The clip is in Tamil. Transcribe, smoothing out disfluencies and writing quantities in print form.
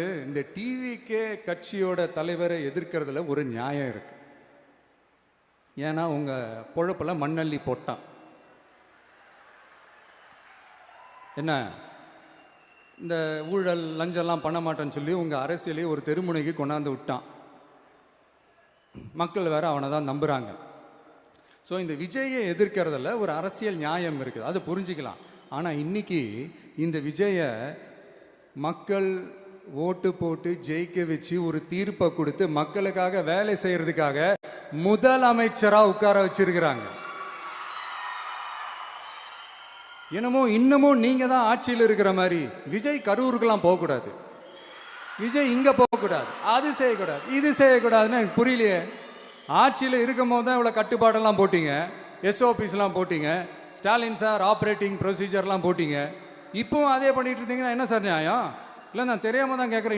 இந்த டிவிக்கே கட்சியோட தலைவரை எதிர்க்கிறதுல ஒரு நியாயம் இருக்கு. ஏன்னா உங்க பொழப்புல மண்ணள்ளி போட்டான். என்ன இந்த ஊழல் லஞ்சம்லாம் பண்ண மாட்டேன்னு சொல்லி உங்க அரசியலையே ஒரு தெருமுனைக்கு கொண்டாந்து விட்டான். மக்கள் வேற அவனை தான் நம்புறாங்க. ஸோ இந்த விஜயை எதிர்க்கிறதுல ஒரு அரசியல் நியாயம் இருக்குது, அதை புரிஞ்சுக்கலாம். ஆனால் இன்னைக்கு இந்த விஜயை மக்கள் ஓட்டு போட்டு ஜெயிக்க வச்சு ஒரு தீர்ப்பை கொடுத்து மக்களுக்காக வேலை செய்யறதுக்காக முதலமைச்சராக உட்கார வச்சிருக்கிறாங்க. என்னமோ இன்னமும் நீங்க தான் ஆட்சியில் இருக்கிற மாதிரி விஜய் கரூருக்கெல்லாம் போகக்கூடாது, விஜய் இங்க போகக்கூடாது, அது செய்யக்கூடாது, இது செய்யக்கூடாதுன்னு எனக்கு புரியலையே. ஆட்சியில் இருக்கும் போது தான் இவ்வளோ கட்டுப்பாடெல்லாம் போட்டீங்க, எஸ்ஓபிஸ்லாம் போட்டீங்க, ஸ்டாலின் சார் ஆப்ரேட்டிங் ப்ரொசீஜர்லாம் போட்டீங்க. இப்போவும் அதே பண்ணிட்டு இருந்தீங்கன்னா என்ன சார் நியாயம்? இல்லை, நான் தெரியாம தான் கேட்குறேன்.